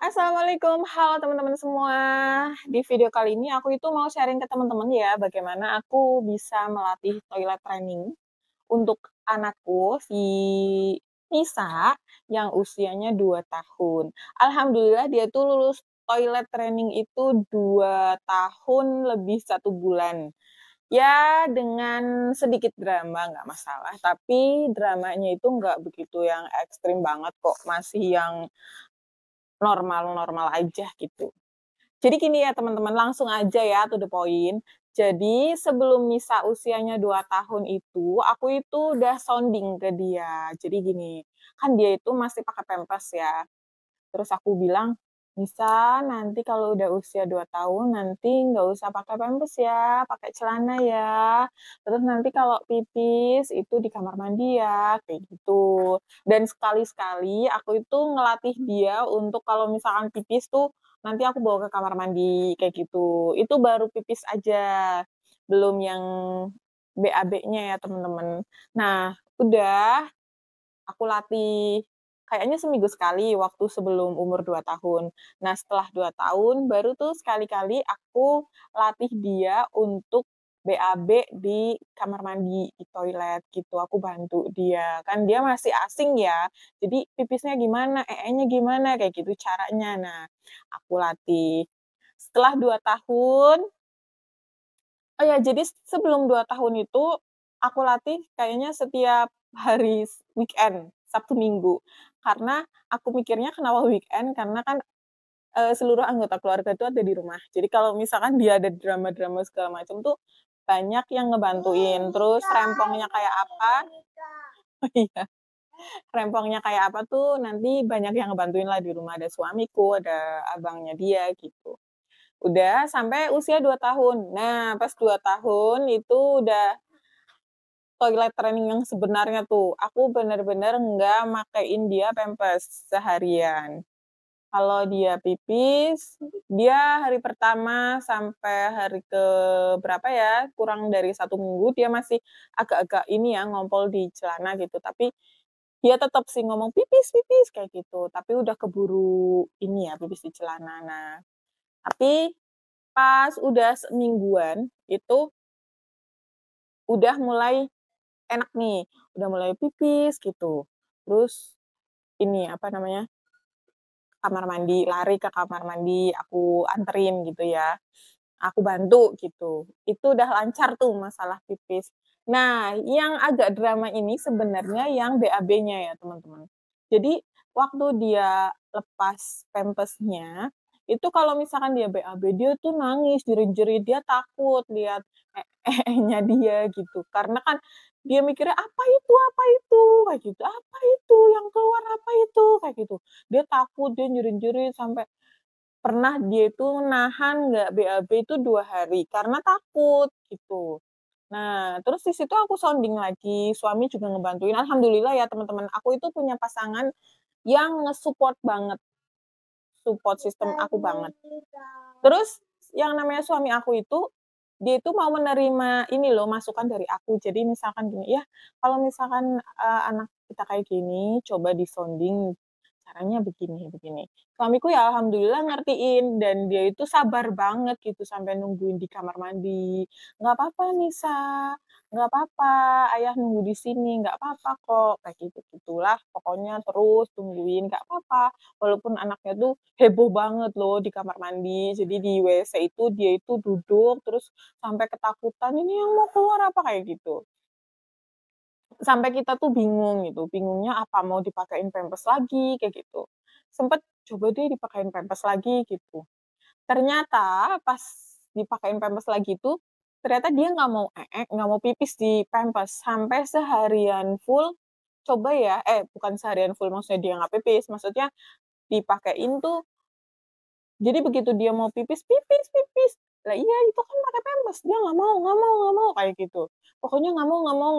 Assalamualaikum, halo teman-teman semua. Di video kali ini aku itu mau sharing ke teman-teman ya, bagaimana aku bisa melatih toilet training untuk anakku, si Nisa, yang usianya 2 tahun. Alhamdulillah dia tuh lulus toilet training itu 2 tahun lebih 1 bulan. Ya, dengan sedikit drama nggak masalah, tapi dramanya itu nggak begitu yang ekstrim banget kok, masih yang normal-normal aja gitu. Jadi gini ya teman-teman, langsung aja ya to the point. Jadi sebelum Nisa usianya 2 tahun itu, aku itu udah sounding ke dia. Jadi gini, kan dia itu masih pakai pampers ya. Terus aku bilang, "Nisa, nanti kalau udah usia 2 tahun, nanti nggak usah pakai pampers ya, pakai celana ya. Terus nanti kalau pipis itu di kamar mandi ya," kayak gitu. Dan sekali-sekali aku itu ngelatih dia untuk kalau misalkan pipis tuh, nanti aku bawa ke kamar mandi, kayak gitu. Itu baru pipis aja, belum yang BAB-nya ya teman-teman. Nah, udah aku latih, kayaknya seminggu sekali waktu sebelum umur 2 tahun. Nah, setelah 2 tahun baru tuh sekali-kali aku latih dia untuk BAB di kamar mandi, di toilet gitu, aku bantu dia. Kan dia masih asing ya, jadi pipisnya gimana, ee-nya gimana, kayak gitu caranya. Nah, aku latih. Setelah 2 tahun oh ya, jadi sebelum 2 tahun itu, aku latih kayaknya setiap hari weekend, Sabtu Minggu. Karena aku mikirnya kenapa weekend, karena kan, seluruh anggota keluarga itu ada di rumah. Jadi kalau misalkan dia ada drama-drama segala macam tuh, banyak yang ngebantuin. Terus rempongnya kayak apa oh iya, rempongnya kayak apa tuh nanti banyak yang ngebantuin lah di rumah. Ada suamiku, ada abangnya dia, gitu. Udah sampai usia 2 tahun. Nah, pas 2 tahun itu udah toilet training yang sebenarnya tuh, aku bener-bener nggak makein dia pampers seharian. Kalau dia pipis, dia hari pertama sampai hari ke berapa ya, kurang dari 1 minggu dia masih agak-agak ini ya, ngompol di celana gitu, tapi dia tetap sih ngomong, "Pipis pipis," kayak gitu, tapi udah keburu ini ya, pipis di celana. Nah, tapi pas udah semingguan, itu udah mulai enak nih, udah mulai pipis gitu. Terus ini, apa namanya, kamar mandi, lari ke kamar mandi, aku anterin gitu ya, aku bantu gitu. Itu udah lancar tuh masalah pipis. Nah, yang agak drama ini sebenarnya yang BAB-nya ya, teman-teman. Jadi waktu dia lepas pampers-nya, itu kalau misalkan dia BAB, dia tuh nangis, jerit-jerit, dia takut lihat ee-nya dia gitu. Karena kan dia mikirnya, apa itu?" Kayak gitu, "Apa itu? Yang keluar apa itu?" Kayak gitu. Dia takut, dia jerit-jerit sampai pernah dia itu nahan nggak BAB itu 2 hari karena takut, gitu. Nah, terus di situ aku sounding lagi, suami juga ngebantuin, alhamdulillah ya teman-teman, aku itu punya pasangan yang nge-support banget, support system aku banget. Terus yang namanya suami aku itu, dia itu mau menerima ini loh, masukan dari aku. Jadi misalkan gini, "Ya, kalau misalkan, anak kita kayak gini, coba di-sounding, caranya begini begini." Suamiku ya alhamdulillah ngertiin dan dia itu sabar banget gitu sampai nungguin di kamar mandi, "Nggak apa-apa Nisa, nggak apa-apa, ayah nunggu di sini, nggak apa-apa kok." Kayak gitu-gitulah, pokoknya terus tungguin, "Nggak apa-apa." Walaupun anaknya tuh heboh banget loh di kamar mandi, jadi di WC itu dia itu duduk, terus sampai ketakutan, "Ini yang mau keluar apa?" Kayak gitu. Sampai kita tuh bingung gitu, bingungnya apa mau dipakein pampers lagi, kayak gitu. Sempet coba deh dipakein pampers lagi gitu. Ternyata pas dipakein pampers lagi tuh, ternyata dia nggak mau nggak mau pipis di pampers, sampai seharian full coba ya bukan seharian full maksudnya dia nggak pipis, maksudnya dipakein tuh jadi begitu dia mau pipis, "Pipis pipis." Lah iya itu kan pakai pampers, dia nggak mau, kayak gitu. Pokoknya nggak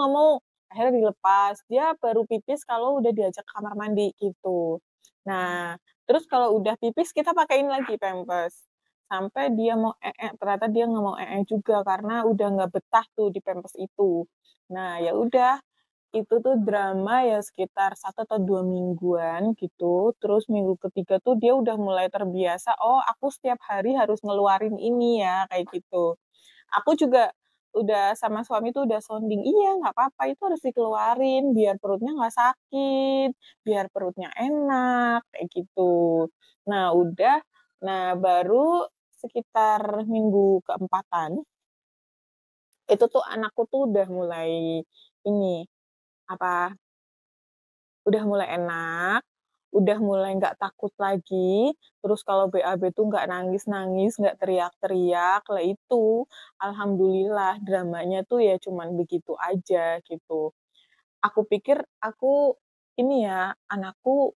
mau. Akhirnya dilepas, dia baru pipis kalau udah diajak ke kamar mandi, gitu. Nah, terus kalau udah pipis kita pakein lagi pampers, sampai dia mau ternyata dia nggak mau juga karena udah nggak betah tuh di pampers itu. Nah, ya udah itu tuh drama ya sekitar 1 atau 2 mingguan gitu, terus minggu ketiga tuh dia udah mulai terbiasa, "Oh aku setiap hari harus ngeluarin ini ya," kayak gitu. Aku juga udah sama suami tuh udah sounding, "Iya nggak apa-apa itu harus dikeluarin biar perutnya nggak sakit, biar perutnya enak," kayak gitu. Nah udah, nah baru sekitar minggu keempatan, itu tuh anakku tuh udah mulai ini, apa, udah mulai enak, udah mulai nggak takut lagi, terus kalau BAB tuh nggak nangis-nangis, nggak teriak-teriak, lah itu alhamdulillah dramanya tuh ya cuman begitu aja gitu. Aku pikir aku ini ya, anakku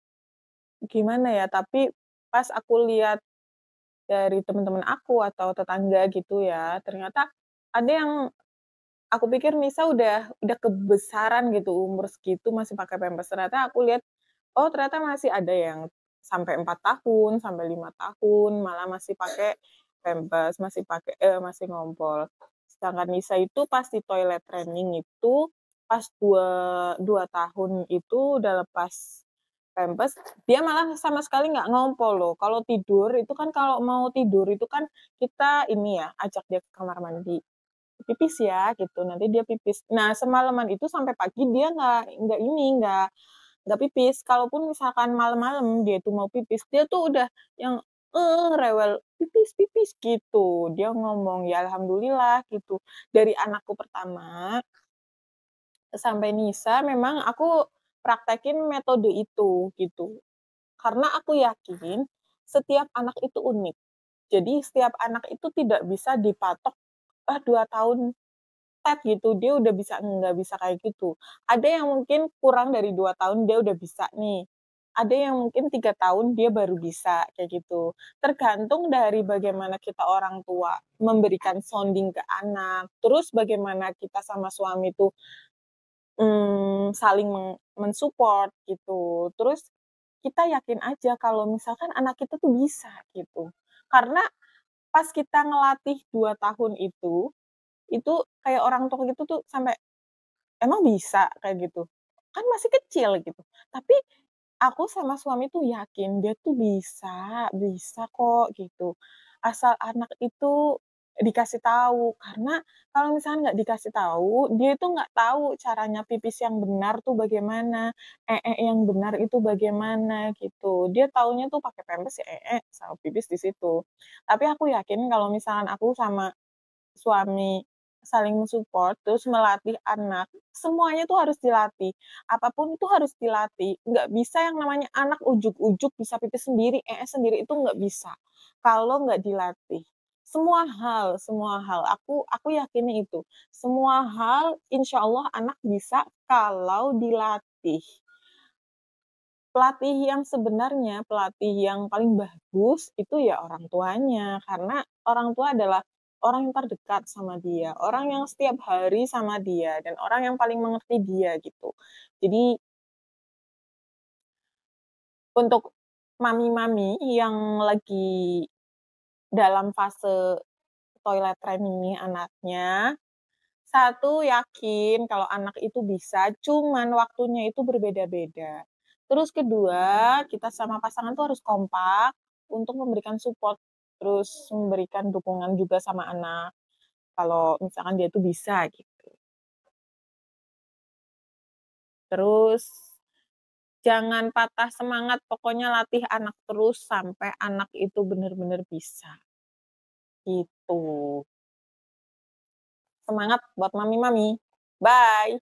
gimana ya, tapi pas aku lihat dari temen-temen aku atau tetangga gitu ya, ternyata ada yang aku pikir Nisa udah kebesaran gitu, umur segitu masih pakai pampers, ternyata aku lihat, oh ternyata masih ada yang sampai 4 tahun, sampai 5 tahun, malah masih pakai pampers, masih ngompol. Sedangkan Nisa itu pas di toilet training itu, pas 2 tahun itu udah lepas pampers, dia malah sama sekali nggak ngompol loh. Kalau tidur itu kan kalau mau tidur itu kan kita ini ya, ajak dia ke kamar mandi. "Pipis ya," gitu, nanti dia pipis. Nah, semalaman itu sampai pagi dia nggak pipis. Kalaupun misalkan malam-malam dia itu mau pipis, dia tuh udah yang, rewel, "Pipis pipis," gitu. Dia ngomong, ya alhamdulillah gitu. Dari anakku pertama sampai Nisa memang aku praktekin metode itu, gitu. Karena aku yakin setiap anak itu unik. Jadi setiap anak itu tidak bisa dipatok, 2 tahun gitu, dia udah bisa, nggak bisa kayak gitu. Ada yang mungkin kurang dari 2 tahun dia udah bisa nih, ada yang mungkin 3 tahun dia baru bisa, kayak gitu. Tergantung dari bagaimana kita orang tua memberikan sounding ke anak, terus bagaimana kita sama suami tuh, saling men-support gitu. Terus kita yakin aja kalau misalkan anak kita tuh bisa, gitu. Karena pas kita ngelatih 2 tahun itu kayak orang tua gitu tuh sampai, "Emang bisa?" Kayak gitu. Kan masih kecil gitu. Tapi aku sama suami tuh yakin dia tuh bisa, bisa kok gitu. Asal anak itu dikasih tahu, karena kalau misalnya nggak dikasih tahu, dia itu nggak tahu caranya pipis yang benar tuh bagaimana, yang benar itu bagaimana gitu. Dia taunya tuh pakai pampers ya sama pipis di situ. Tapi aku yakin kalau misalkan aku sama suami saling men-support, terus melatih anak, semuanya tuh harus dilatih, apapun itu harus dilatih, nggak bisa yang namanya anak ujug-ujug bisa pipis sendiri, sendiri itu nggak bisa, kalau nggak dilatih. Semua hal, aku yakinnya itu, semua hal insya Allah anak bisa kalau dilatih. Pelatih yang sebenarnya, pelatih yang paling bagus itu ya orang tuanya, karena orang tua adalah orang yang terdekat sama dia, orang yang setiap hari sama dia, dan orang yang paling mengerti dia gitu. Jadi untuk mami-mami yang lagi dalam fase toilet training nih anaknya, satu, yakin kalau anak itu bisa, cuman waktunya itu berbeda-beda. Terus kedua, kita sama pasangan tuh harus kompak untuk memberikan support, terus memberikan dukungan juga sama anak, kalau misalkan dia tuh bisa gitu. Terus jangan patah semangat, pokoknya latih anak terus sampai anak itu bener-bener bisa, gitu. Semangat buat mami-mami. Bye.